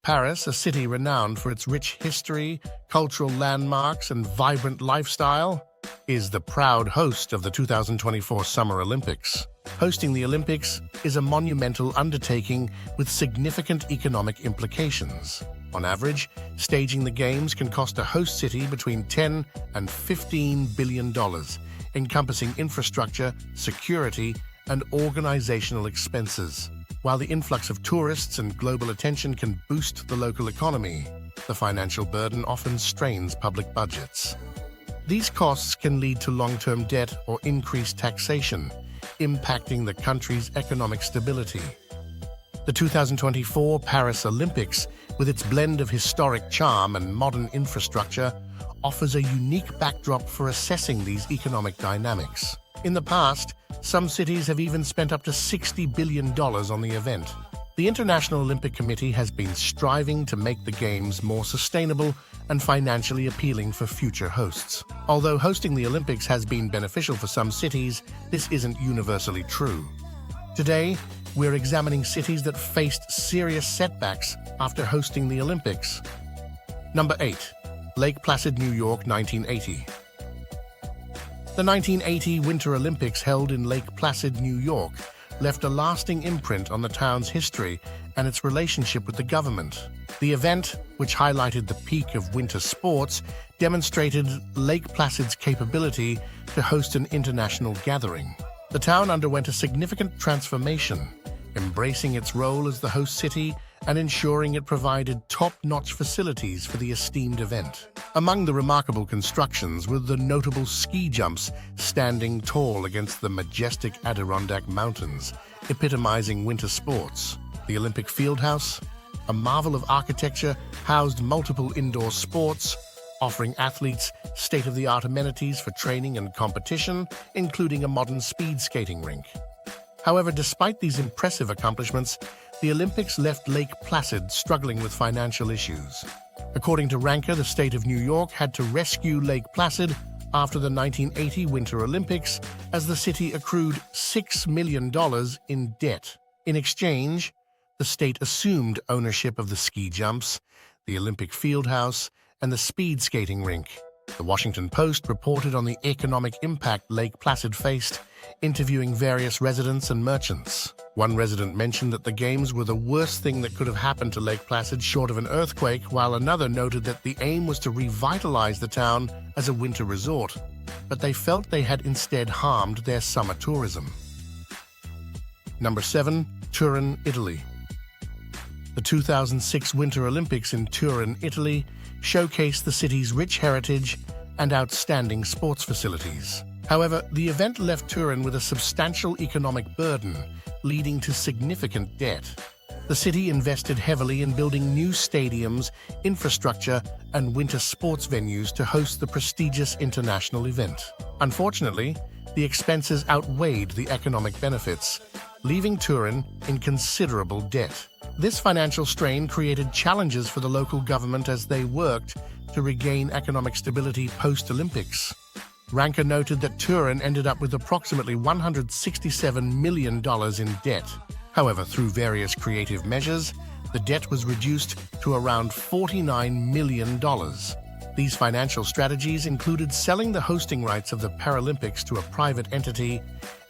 Paris, a city renowned for its rich history, cultural landmarks, and vibrant lifestyle, is the proud host of the 2024 Summer Olympics. Hosting the Olympics is a monumental undertaking with significant economic implications. On average, staging the Games can cost a host city between $10 and $15 billion, encompassing infrastructure, security, and organizational expenses. While the influx of tourists and global attention can boost the local economy, the financial burden often strains public budgets. These costs can lead to long-term debt or increased taxation, impacting the country's economic stability. The 2024 Paris Olympics, with its blend of historic charm and modern infrastructure, offers a unique backdrop for assessing these economic dynamics. In the past, some cities have even spent up to $60 billion on the event. The International Olympic Committee has been striving to make the Games more sustainable and financially appealing for future hosts. Although hosting the Olympics has been beneficial for some cities, this isn't universally true. Today, we're examining cities that faced serious setbacks after hosting the Olympics. Number 8. Lake Placid, New York, 1980. The 1980 Winter Olympics, held in Lake Placid, New York, left a lasting imprint on the town's history and its relationship with the government. The event, which highlighted the peak of winter sports, demonstrated Lake Placid's capability to host an international gathering. The town underwent a significant transformation, embracing its role as the host city and ensuring it provided top-notch facilities for the esteemed event. Among the remarkable constructions were the notable ski jumps standing tall against the majestic Adirondack Mountains, epitomizing winter sports. The Olympic Fieldhouse, a marvel of architecture, housed multiple indoor sports, offering athletes state-of-the-art amenities for training and competition, including a modern speed skating rink. However, despite these impressive accomplishments, the Olympics left Lake Placid struggling with financial issues. According to Ranker, the state of New York had to rescue Lake Placid after the 1980 Winter Olympics, as the city accrued $6 million in debt. In exchange, the state assumed ownership of the ski jumps, the Olympic Fieldhouse, and the speed skating rink. The Washington Post reported on the economic impact Lake Placid faced, interviewing various residents and merchants. One resident mentioned that the Games were the worst thing that could have happened to Lake Placid short of an earthquake, while another noted that the aim was to revitalize the town as a winter resort, but they felt they had instead harmed their summer tourism. Number 7. Turin, Italy. The 2006 Winter Olympics in Turin, Italy, showcased the city's rich heritage and outstanding sports facilities. However, the event left Turin with a substantial economic burden, leading to significant debt. The city invested heavily in building new stadiums, infrastructure, and winter sports venues to host the prestigious international event. Unfortunately, the expenses outweighed the economic benefits, leaving Turin in considerable debt. This financial strain created challenges for the local government as they worked to regain economic stability post-Olympics. Ranker noted that Turin ended up with approximately $167 million in debt. However, through various creative measures, the debt was reduced to around $49 million. These financial strategies included selling the hosting rights of the Paralympics to a private entity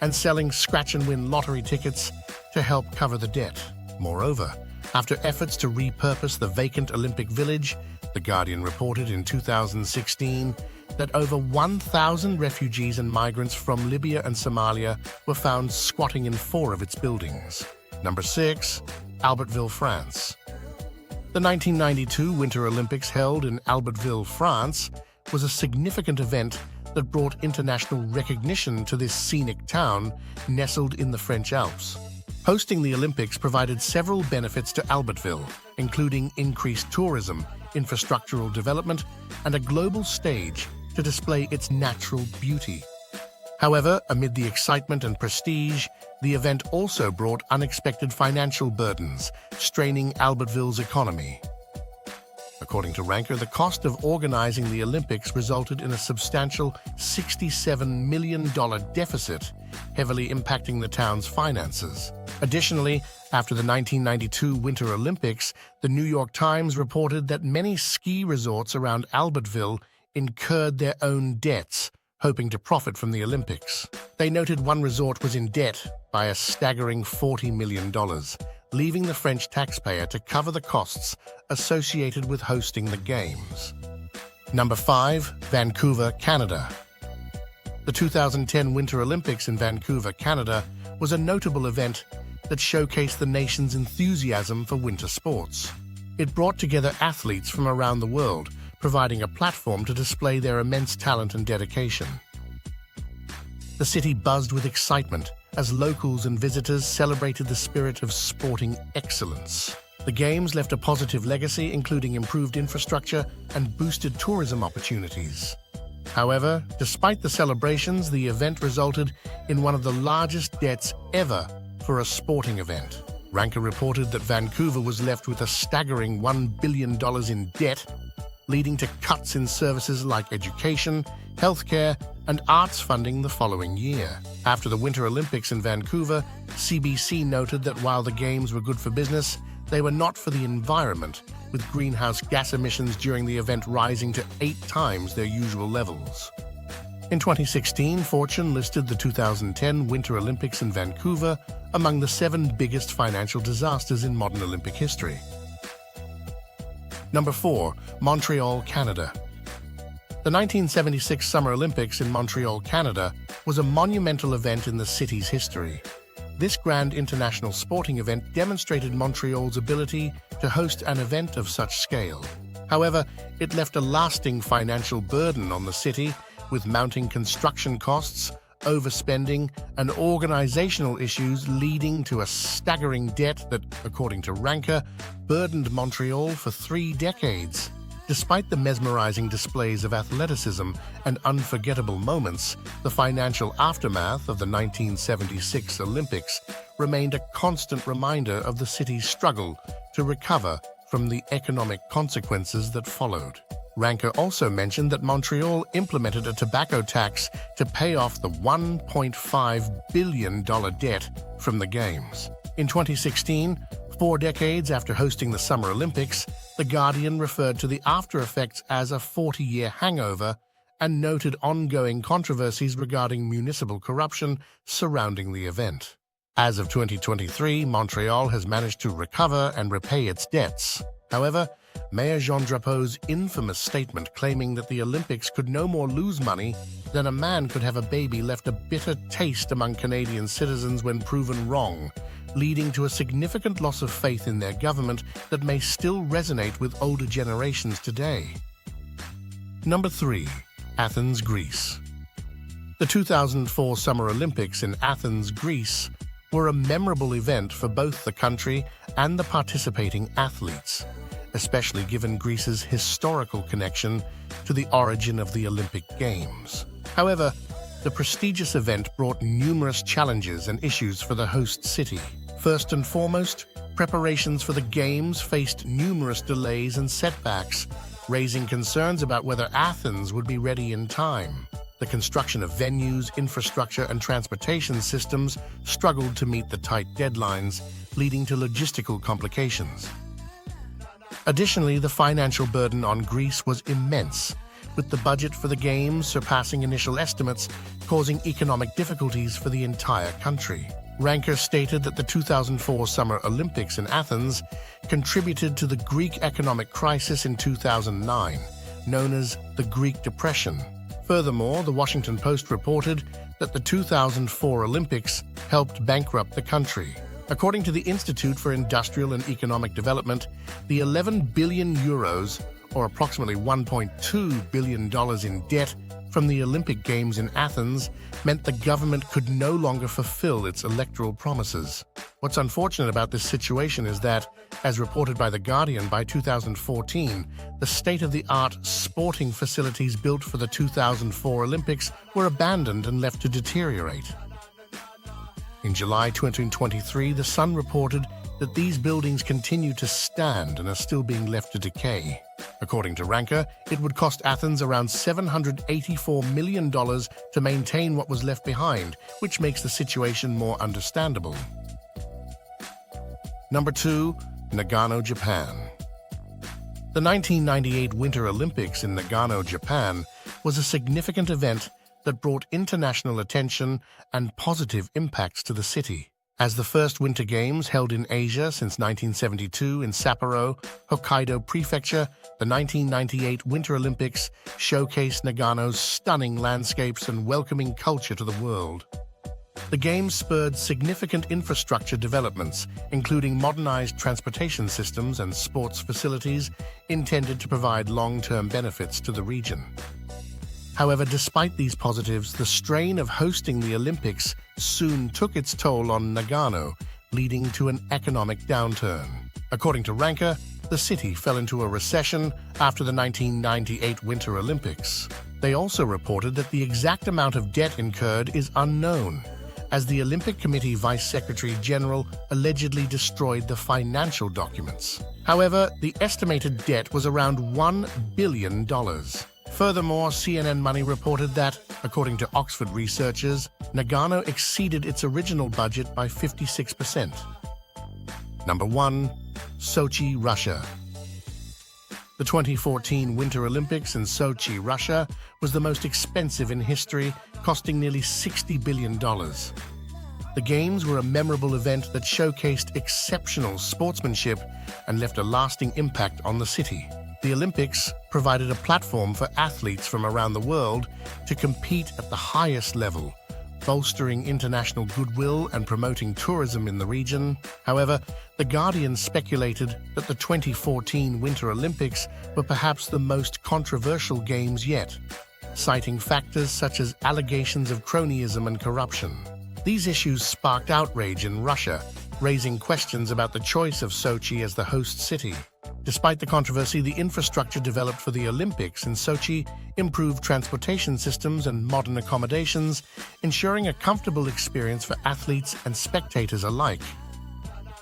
and selling scratch-and-win lottery tickets to help cover the debt. Moreover, after efforts to repurpose the vacant Olympic Village, The Guardian reported in 2016 that over 1,000 refugees and migrants from Libya and Somalia were found squatting in 4 of its buildings. Number 6. Albertville, France. The 1992 Winter Olympics, held in Albertville, France, was a significant event that brought international recognition to this scenic town nestled in the French Alps. Hosting the Olympics provided several benefits to Albertville, including increased tourism, infrastructural development, and a global stage to display its natural beauty. However, amid the excitement and prestige, the event also brought unexpected financial burdens, straining Albertville's economy. According to Ranker, the cost of organizing the Olympics resulted in a substantial $67 million deficit, heavily impacting the town's finances. Additionally, after the 1992 Winter Olympics, the New York Times reported that many ski resorts around Albertville incurred their own debts, hoping to profit from the Olympics. They noted one resort was in debt by a staggering $40 million, leaving the French taxpayer to cover the costs associated with hosting the Games. Number 5. Vancouver, Canada. The 2010 Winter Olympics in Vancouver, Canada was a notable event that showcased the nation's enthusiasm for winter sports. It brought together athletes from around the world, providing a platform to display their immense talent and dedication. The city buzzed with excitement as locals and visitors celebrated the spirit of sporting excellence. The Games left a positive legacy, including improved infrastructure and boosted tourism opportunities. However, despite the celebrations, the event resulted in one of the largest debts ever for a sporting event. Ranker reported that Vancouver was left with a staggering $1 billion in debt, leading to cuts in services like education, healthcare, and arts funding the following year. After the Winter Olympics in Vancouver, CBC noted that while the Games were good for business, they were not for the environment, with greenhouse gas emissions during the event rising to 8 times their usual levels. In 2016, Fortune listed the 2010 Winter Olympics in Vancouver among the 7 biggest financial disasters in modern Olympic history. Number 4. Montreal, Canada. The 1976 Summer Olympics in Montreal, Canada was a monumental event in the city's history. This grand international sporting event demonstrated Montreal's ability to host an event of such scale. However, it left a lasting financial burden on the city, with mounting construction costs, overspending, and organizational issues leading to a staggering debt that, according to Ranker, burdened Montreal for 3 decades. Despite the mesmerizing displays of athleticism and unforgettable moments, the financial aftermath of the 1976 Olympics remained a constant reminder of the city's struggle to recover from the economic consequences that followed. Ranker also mentioned that Montreal implemented a tobacco tax to pay off the $1.5 billion debt from the Games. In 2016, 4 decades after hosting the Summer Olympics, The Guardian referred to the after-effects as a 40-year hangover and noted ongoing controversies regarding municipal corruption surrounding the event. As of 2023, Montreal has managed to recover and repay its debts. However, Mayor Jean Drapeau's infamous statement claiming that the Olympics could no more lose money than a man could have a baby left a bitter taste among Canadian citizens when proven wrong, leading to a significant loss of faith in their government that may still resonate with older generations today. Number 3. Athens, Greece. The 2004 Summer Olympics in Athens, Greece were a memorable event for both the country and the participating athletes, especially given Greece's historical connection to the origin of the Olympic Games. However, the prestigious event brought numerous challenges and issues for the host city. First and foremost, preparations for the Games faced numerous delays and setbacks, raising concerns about whether Athens would be ready in time. The construction of venues, infrastructure, and transportation systems struggled to meet the tight deadlines, leading to logistical complications. Additionally, the financial burden on Greece was immense, with the budget for the Games surpassing initial estimates, causing economic difficulties for the entire country. Ranker stated that the 2004 Summer Olympics in Athens contributed to the Greek economic crisis in 2009, known as the Greek Depression. Furthermore, the Washington Post reported that the 2004 Olympics helped bankrupt the country. According to the Institute for Industrial and Economic Development, the 11 billion euros, or approximately $1.2 billion in debt from the Olympic Games in Athens meant the government could no longer fulfill its electoral promises. What's unfortunate about this situation is that, as reported by The Guardian, by 2014, the state-of-the-art sporting facilities built for the 2004 Olympics were abandoned and left to deteriorate. In July 2023, The Sun reported that these buildings continue to stand and are still being left to decay. According to Ranker, it would cost Athens around $784 million to maintain what was left behind, which makes the situation more understandable. Number 2. Nagano, Japan. The 1998 Winter Olympics in Nagano, Japan was a significant event that brought international attention and positive impacts to the city. As the first Winter Games held in Asia since 1972 in Sapporo, Hokkaido Prefecture, the 1998 Winter Olympics showcased Nagano's stunning landscapes and welcoming culture to the world. The Games spurred significant infrastructure developments, including modernized transportation systems and sports facilities intended to provide long-term benefits to the region. However, despite these positives, the strain of hosting the Olympics soon took its toll on Nagano, leading to an economic downturn. According to Ranker, the city fell into a recession after the 1998 Winter Olympics. They also reported that the exact amount of debt incurred is unknown, as the Olympic Committee Vice Secretary General allegedly destroyed the financial documents. However, the estimated debt was around $1 billion. Furthermore, CNN Money reported that, according to Oxford researchers, Nagano exceeded its original budget by 56%. Number 1. Sochi, Russia. The 2014 Winter Olympics in Sochi, Russia, was the most expensive in history, costing nearly $60 billion. The Games were a memorable event that showcased exceptional sportsmanship and left a lasting impact on the city. The Olympics provided a platform for athletes from around the world to compete at the highest level, bolstering international goodwill and promoting tourism in the region. However, The Guardian speculated that the 2014 Winter Olympics were perhaps the most controversial games yet, citing factors such as allegations of cronyism and corruption. These issues sparked outrage in Russia, raising questions about the choice of Sochi as the host city. Despite the controversy, the infrastructure developed for the Olympics in Sochi improved transportation systems and modern accommodations, ensuring a comfortable experience for athletes and spectators alike.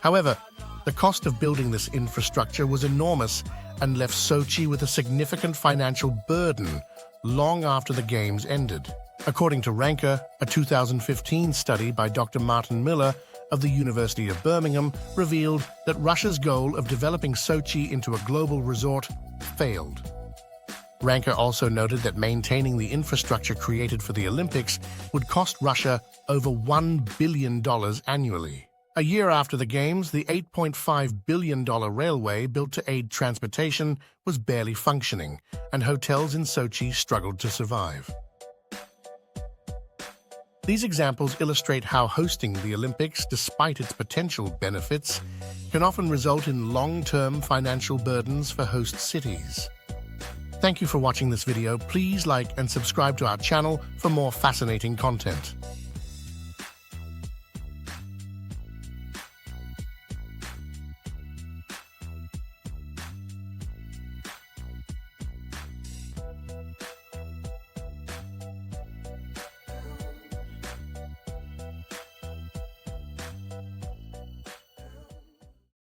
However, the cost of building this infrastructure was enormous and left Sochi with a significant financial burden long after the Games ended. According to Ranker, a 2015 study by Dr. Martin Miller of the University of Birmingham revealed that Russia's goal of developing Sochi into a global resort failed. Ranker also noted that maintaining the infrastructure created for the Olympics would cost Russia over $1 billion annually. A year after the Games, the $8.5 billion railway built to aid transportation was barely functioning, and hotels in Sochi struggled to survive. These examples illustrate how hosting the Olympics, despite its potential benefits, can often result in long-term financial burdens for host cities. Thank you for watching this video. Please like and subscribe to our channel for more fascinating content.